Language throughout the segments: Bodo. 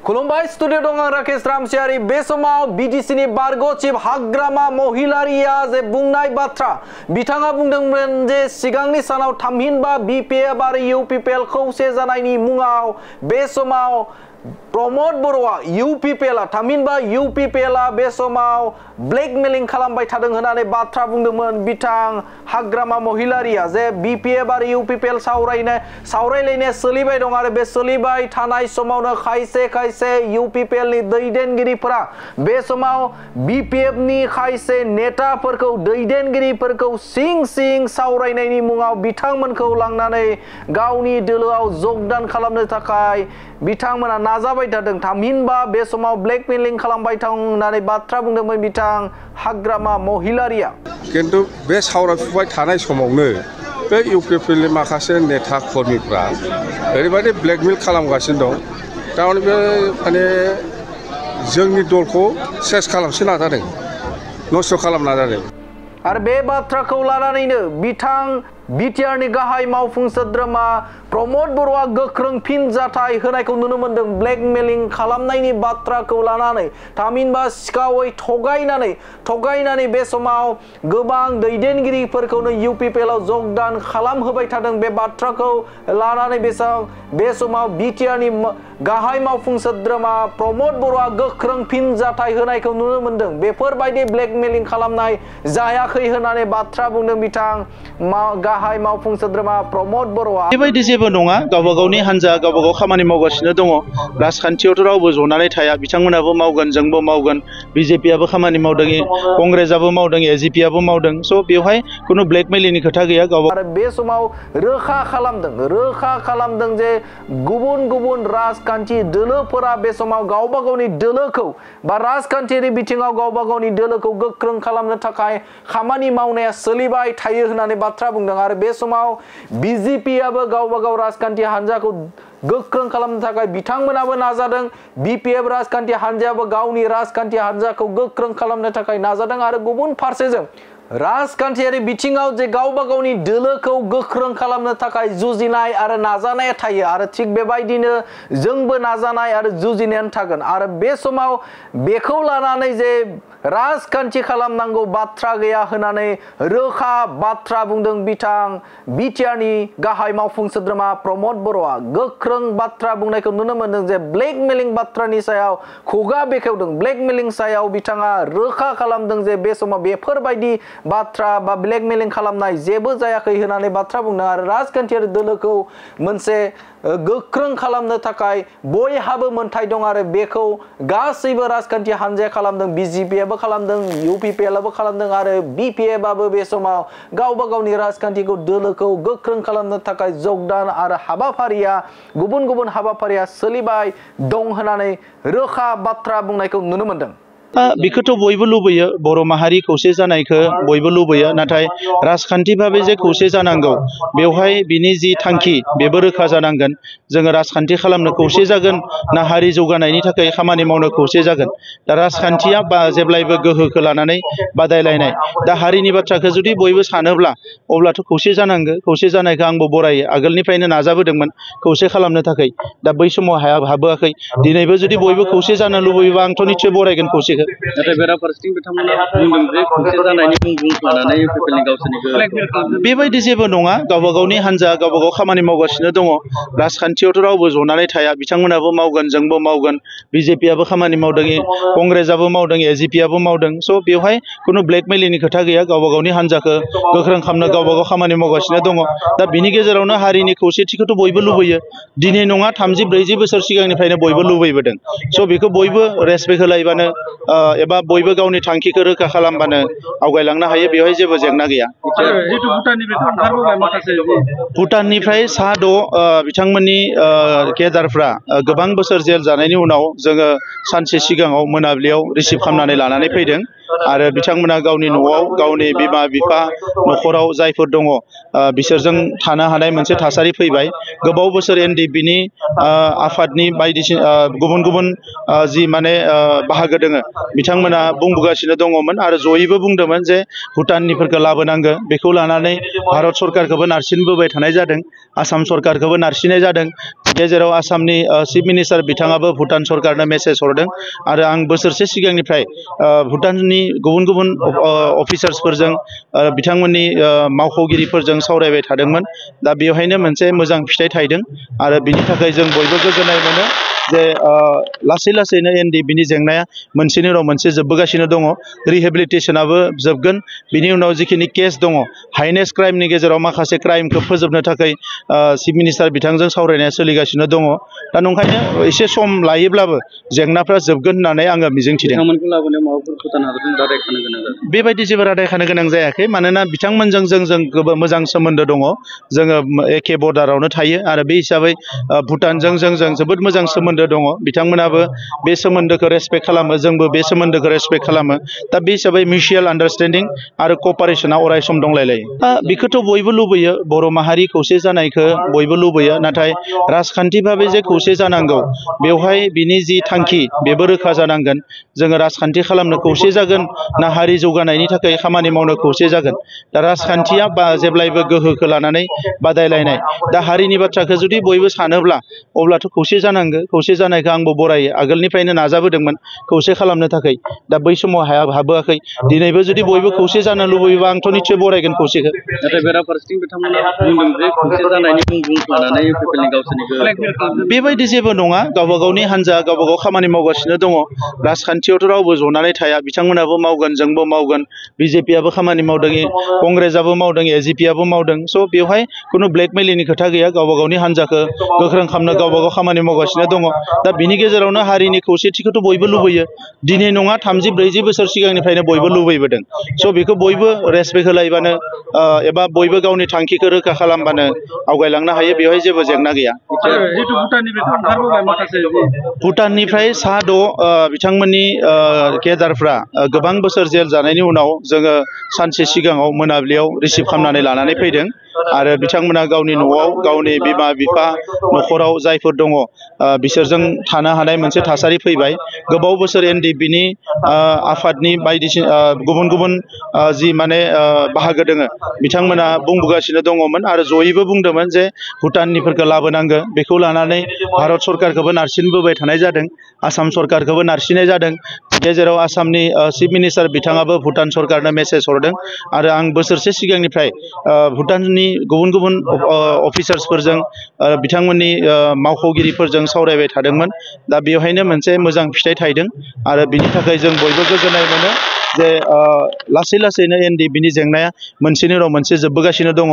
खुलुमबाय स्टुडियो दं आं राकेश रामसियारि बे समाव बीडीसीनि बारग' चिफ हाग्रामा महिलारिया जे बुंनाय बाथ्रा बिथाङा बुंदोंमोन जे सिगांनि सानाव थामहिनबा बीपीएफ आरो यूपीपीएल खौसे जानायनि मुङाव बे समाव प्रमोद बर'आ यूपीपीएलआ थामहिनबा यूपीपीएलआ बे समाव ब्लेकमेलिं खालामबाय थादों होननानै बाथ्रा बुंदोंमोन बिथां हाग्रामा महिलारिया जे बीपीएफ आरो यूपीपीएल सावरायलायनाया सोलिबाय दं आरो बे सोलिबाय थानाय समावनो खायसे यूपीपीएल नि दैदेनगिरिफोरा बे समाव बीपीएफ नि खायसे नेताफोरखौ दैदेनगिरिफोरखौ सिं सावरायनायनि मुङाव बिथांमोनखौ लांनानै गावनि दोलोआव जगदान खालामनो थाखाय बिथांमोना नाजाबाय थादों थामहिनबा बे समाव ब्लेकमेलिं खालामबाय थादों होननानै बाथ्रा बुंदोंमोन बिथां हाग्रामा महिलारिया किन्तु बे सावरायफुबाय थानाय समावनो बे यूपीपीएल नि माखासे नेता कर्मीफ्रा ओरैबायदि ब्लेकमेल खालामगासिनो दं थारमाने बे माने जोंनि दलखौ सेस खालामनो नाजादों नस्थ' खालामनो नाजादों आरो बे बाथ्राखौ लानानैनो बिथां बीटीआर नि गाहाय मावफुं सोद्रोमा प्रमोद बर'आ गोख्रों फिनजाथाय होनायखौ नुनो मोनदों ब्लेकमेलिं खालामनायनि बाथ्राखौ लानानै थामहिनबा सिखावै थगायनानै बे समाव गोबां दैदेनगिरिफोरखौनो यूपीपीएलआव जगदान खालामहोबाय थादों बे बाथ्राखौ लानानै बे समाव बीटीआर नि गाहाय मावफुं सोद्रोमा प्रमोद बर'आ गोख्रों फिनजाथाय होनायखौ नुनो मोनदों बेफोरबायदि ब्लेकमेलिं खालामनाय जायाखै होननानै बाथ्रा बुंदों बिथां गाहाय मावफुं सोद्रोमा प्रमोद बर'आ बेबायदि जेबो नङा गावबा गावनि हान्जा गावबा गाव खामानि मावगासिनो दङ राजखान्थियावथ' रावबो जनानै थाया बिथांमोनाबो मावगोन जोंबो मावगोन बीजेपीआबो खामानि मावदों कंग्रेसआबो मावदों एजीपीआबो मावदों स' बेवहाय खुनु ब्लेकमेलिंनि खोथा गैया गावबा आरो बे समाव रोखा खालामदों जे गुबुन राजखान्थि दोलोफोरा बे समाव गावबा गावनि दोलोखौ बा राजखान्थियारि बिथिङाव गावबा गावनि दोलोखौ गोख्रों खालामनो थाखाय खामानि मावनाया सोलिबाय थायो होननानै बाथ्रा बुंदों आरो बे समाव बीजेपीआबो गावबा गाव राजखान्थि हान्जाखौ गोख्रों खालामनो थाखाय बिथांमोनाबो नाजादों बीपीएफ राजखान्थि हान्जायाबो गावनि राजखान्थि हान्जाखौ गोख्रों खालामनो थाखाय नाजादों आरो गुबुन फारसेजों राजखान्थियारि बिथिङाव जे गावबा गावनि दोलोखौ गोख्रों खालामनो थाखाय जुजिनाय आरो नाजानाया थायो आरो थिग बेबायदिनो जोंबो नाजानाय आरो जुजिनायानो थागोन आरो बे समाव बेखौ लानानै जे राजखान्थि खालामनांगौ बाथ्रा गैया होननानै रोखा बाथ्रा बुंदों बिथां बीटीआर नि गाहाय मावफुं सोद्रोमा प्रमोद बर'आ गोख्रों बाथ्रा बुंनायखौ नुनो मोनदों जे ब्लेकमेलिं बाथ्रानि सायाव खुगा बेखेवदों ब्लेकमेलिं सायाव बिथाङा रोखा खालामदों जे बे समाव बेफोरबायदि बाथ्रा बा ब्लेकमेलिं खालामनाय जेबो जायाखै होननानै बाथ्रा बुंदों आरो राजखान्थियारि दोलोखौ मोनसे गोख्रों खालामनो थाखाय बयहाबो मोन्थाय दं आरो बेखौ गासैबो राजखान्थि हान्जाया खालामदों बीजेपीआबो खालामदों यूपीपीएलआबो खालामदों आरो बीपीएफआबो बे समाव गावबा गावनि राजखान्थिखौ दोलोखौ गोख्रों खालामनो थाखाय जगदान आरो हाबाफारिया गुबुन हाबाफारिया सोलिबाय दं होननानै रोखा बाथ्रा बुंनायखौ नुनो मोनदों बेखौथ' बयबो लुबैयो बर' माहारि खौसे जानायखौ बयबो लुबैयो नाथाय राजखान्थि भाबै जे खौसे जानांगौ बेवहाय बिनि जि थांखि बेबो रोखा जानांगोन जोङो राजखान्थि खालामनो खौसे जागोन ना हारि जौगानायनि थाखाय खामानि मावनो खौसे जागोन दा राजखान्थिया जेब्लायबो गोहोखौ लानानै बादायलायनाय दा हारिनि बाथ्राखौ जुदि बयबो सानोब्ला अब्लाथ' खौसे जानांगौ खौसे जानायखौ आंबो बरायो आगोलनिफ्रायनो नाजाबोदोंमोन खौसे खालामनो थाखाय दा बै समाव हाबोआखै दिनैबो जुदि बयबो खौसे जानो लुबैयोबा आंथ' निश्चय बरायगोन खौसे नाथाय बेराफारसेथिं बिथांमोना बुंदों जे खौसे जानायनि मुं लानानै यूपीपीएलनि गावसोरनि बेबायदि जेबो नङा गावबा गावनि हान्जा गावबा गाव खामानि मावगासिनो दङ राजखान्थियावथ' रावबो जनानै थाया बिथांमोनाबो मावगोन जोंबो मावगोन बीजेपीआबो खामानि मावदों कंग्रेसआबो मावदों एजीपीआबो मावदों स' बेवहाय खुनु ब्लेकमेलिंनि खोथा गैया गावबा गावनि हान्जाखौ गोख्रों खालामनो गावबा गाव खामानि मावगासिनो दङ दा बिनि गेजेरावनो हारिनि खौसेथिखौथ' बयबो लुबैयो दिनै नङा 30-40 बोसोर सिगांनिफ्रायनो बयबो लुबैबोदों स' बेखौ बयबो रेसपेक्ट होलायबानो एबा बयबो गावनि थांखिखौ रोखा खालामबानो आवगायलांनो हायो बेवहाय जेबो जेंना गैया भुटाननिफ्राय सा 6 बिथांमोननि केडारफ्रा गोबां बोसोर जेल जानायनि उनाव जोङो सानसे सिगाङाव मोनाबिलियाव रिसिभ खालामनानै लानानै फैदों आरो बिथांमोना गावनि न'आव गावनि बिमा बिफा न'खराव जायफोर दङ बिसोरजों थानो हानाय मोनसे थासारि फैबाय। गोबाव बोसोर एनडिएफबि आफादनि बायदिसिना गुबुन गुबुन जि माने बाहागो दोङो बिथांमोना बुंबोगासिनो दङमोन आरो जयैबो बुंदोंमोन जे भुटाननिफोरखौ लाबोनांगो। बेखौ लानानै भारत सरकारखौबो नारसिनबोबाय थानाय जादों, आसाम सरकारखौबो नारसिननाय जादों। गेजेराव आसामनि चिफ मिनिस्टार बिथाङाबो भुटान सरकारनो मेसेज हरदों आरो आं बोसोरसे सिगांनिफ्राय भुटाननि गुबुन गुबुन अफिसार्सफोरजों बिथांमोननि मावख'गिरिफोरजों सावरायबाय थादोंमोन। दा बेवहायनो मोनसे मोजां फिथाइ थायदों आरो बिनि थाखाय जों बयबो गोजोननाय मोनो जे लासै लासैनो एनडिएफबिनि जेंनाया मोनसेनि उनाव मोनसे जोबबोगासिनो दङ। रिहेबिलिटेसनाबो जोबगोन। बिनि उनाव जिखिनि केस दङ हाइनेस्ट क्राइमनि गेजेराव माखासे क्राइमखौ फोजोबनो थाखाय चिफ मिनिस्टार बिथांजों सावरायनाया सोलिगासिनो दङ। दा नंखायनो एसे सम लायोब्लाबो जेंनाफ्रा जोबगोन होननानै आङो मिजिंथिदों। बेबायदि जेबो रादाय खानो गोनां जायाखै, मानोना बिथांमोनजों जों मोजां सोमोन्दो दङ। जोङो एखे बर्डारावनो थायो आरो बे हिसाबै भुटानजों जों जोबोद मोजां सोमोन्दो दङ। बिथांमोनाबो बे सोमोन्दोखौ रेसपेक्ट खालामो, जोंबो बे सोमोन्दोखौ रेसपेक्ट खालामो। दा बे हिसाबै मिउचुवेल आन्डारस्टेन्डिं आरो कपारेसना अराय सम दंलायलायो। बेखौथ' बयबो लुबैयो, बर' माहारि खौसे जानायखौ बयबो लुबैयो, नाथाय राजखान्थि भाबै जे खौसे जानांगौ बेवहाय बिनि जि थांखि बेबो रोखा जानांगोन। जोङो राजखान्थि खालामनो खौसे जागोन ना हारि जौगानायनि थाखाय खामानि मावनो खौसे जागोन। दा राजखान्थिया जेब्लायबो गोहोखौ लानानै बादायलायनाय। दा हारिनि बाथ्राखौ जुदि बयबो सानोब्ला अब्लाथ' खौसे जानांगौ। खौसे जानायखौ आंबो बरायो, आगोलनिफ्रायनो नाजाबोदोंमोन खौसे खालामनो थाखाय। दा बै समाव हाबोआखै। दिनैबो जुदि बयबो खौसे जानो लुबैयोबा आंथ' निस्सय बरायगोन खौसेखौ। नाथाय बेराफारसेथिं बिथांमोना बुंदों जे खौसे जानायनि मुं लानानै गावसोरनि बेबायदि जेबो नङा। गावबा गावनि हान्जा गावबा गाव खामानि मावगासिनो दङ। राजखान्थियावथ' रावबो जनानै थाया। बिथांमोनाबो मावगोन, जोंबो मावगोन। बिजेपियाबो खामानि मावदों, कंग्रेसआबो मावदों, एजिपियाबो मावदों। स' बेवहाय खुनु ब्लेकमेलिंनि खोथा गैया। गावबा गावनि हान्जाखौ गोख्रों खालामनो गावबा गाव खामानि मावगासिनो दङ। दा बिनि गेजेरावनो हारिनि खौसेथिखौथ' बयबो लुबैयो। दिनै नङा, 30-40 बोसोर सिगांनिफ्रायनो बयबो लुबैबोदों। स' बेखौ बयबो रेसपेक्ट होलायबानो एबा बयबो गावनि थांखिखौ रोखा खालामबानो आवगायलांनो हायो। बेवहाय जेबो जेंना गैया। भुटाननिफ्राय सा 6 बिथांमोननि केडारफ्रा गोबां बोसोर जेल जानायनि उनाव जोङो सानसे सिगाङाव मोनाबिलियाव रिसिभ खालामनानै लानानै फैदों आरो बिथांमोना गावनि न'आव गावनि बिमा बिफा न'खराव जायफोर दङ बिसोरजों थानो हानाय मोनसे थासारि फैबाय। गोबाव बोसोर एनडिएफबिनि आफादनि बायदिसिना गुबुन गुबुन जि माने बाहागो दोङो बिथांमोना बुंबोगासिनो दङमोन आरो जयैबो बुंदोंमोन जे भुटाननिफोरखौ लाबोनांगो। बेखौ लानानै भारत सरकारखौबो नारसिनबोबाय थानाय जादों, आसाम सरकारखौबो नारसिननाय जादों। गेजेराव आसामनि चिफ मिनिस्टार बिथाङाबो भुटान सरकारनो मेसेज हरदों आरो आं बोसोरसे सिगांनिफ्राय भुटाननि गुबुन गुबुन अफिसार्सफोरजों बिथांमोननि मावख'गिरिफोरजों सावरायबाय थादोंमोन। दा बेवहायनो मोनसे मोजां फिथाइ थायदों आरो बिनि थाखाय जों बयबो गोजोननाय मोनो जे लासै लासैनो एनडिएफबिनि जेंनाया मोनसेनि उनाव मोनसे जोबबोगासिनो दङ।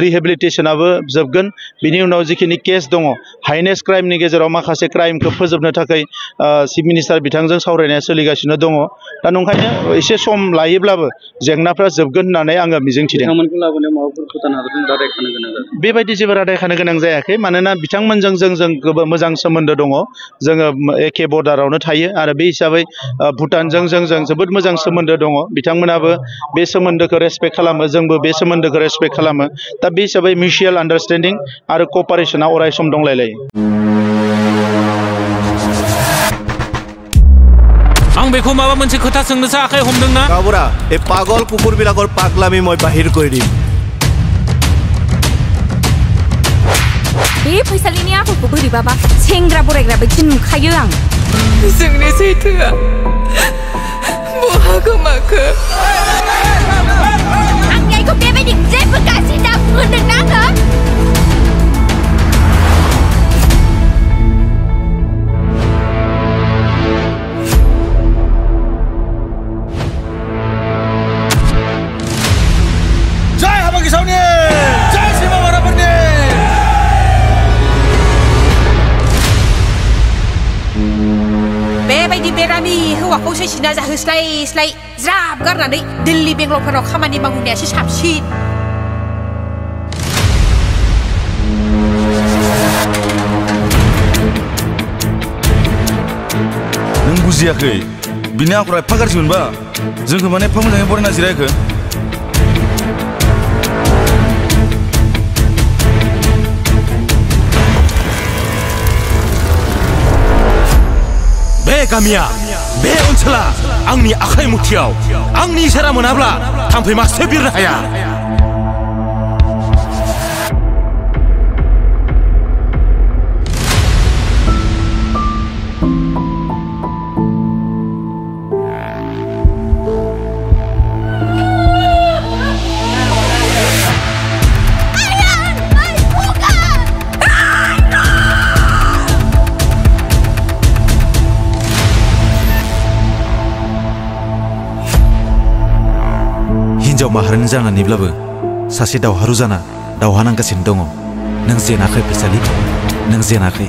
रिहेबिलिटेसनाबो जोबगोन। बिनि उनाव जिखिनि केस दङ हाइनेस्ट क्राइमनि गेजेराव माखासे क्राइमखौ फोजोबनो थाखाय चिफ मिनिस्टार बिथांजों सावरायनाया सोलिगासिनो दङ। दा नंखायनो एसे सम लायोब्लाबो जेंनाफ्रा जोबगोन होननानै आङो मिजिंथिदों। बेबायदि जेबो रादाय खानो गोनां जायाखै, मानोना बिथांमोनजों जों मोजां सोमोन्दो दङ। जोङो एखे बर्डारावनो थायो आरो बे हिसाबै भुटानजों जों जोबोद मोजां सोमोन्दो दङ। बिथांमोनाबो बे सोमोन्दोखौ रेसपेक्ट खालामो, जोंबो बे सोमोन्दोखौ रेसपेक्ट खालामो। दा बे हिसाबै मिउचुवेल आन्डारस्टेन्डिं आरो कपारेसना अराय सम दंलायलायो। आं बेखौ माबा मोनसे खोथा सोंनोसो आखाइ हमदोंना? गाबरा ए पागल कुकुर বিলাকৰ পাগলামি মই বাহিৰ কৰি দিম। बे फैसालिनि आखलखौ बोरैबाबा सेंग्रा बोरायग्रा बायदि नुखायो आं। जोंनि सैथोआ बहा गोमाखो? आंनि आइखौ बेबायदि जेबो गाज्रि दा बुंदोंना आङो? जय हाबा गिसावनि, जय सिमा बाराफोरनि। बेबायदि बेरामि हौवाखौ सैसिना जाहोस्लाय ज्राब गारनानै दिल्ली बेंगलरफोराव खामानि मावहैनायासो साबसिन। नों बुजियाखै, बिनि आखला एफा गाज्रि मोनबा जोंखौ माने एफा मोजाङै बरायना जिरायखो बे गामिया बे ओनसोला आंनि आखाइ मुथियाव आंनि इसारा मोनाब्ला थाम्फै मासे बिरनो हाया हिन्जाव माहारिनि जानानैब्लाबो सासे दावहारु जाना दावहा नांगासिनो दङ नों जेनाखै फैसालि नों जेनाखै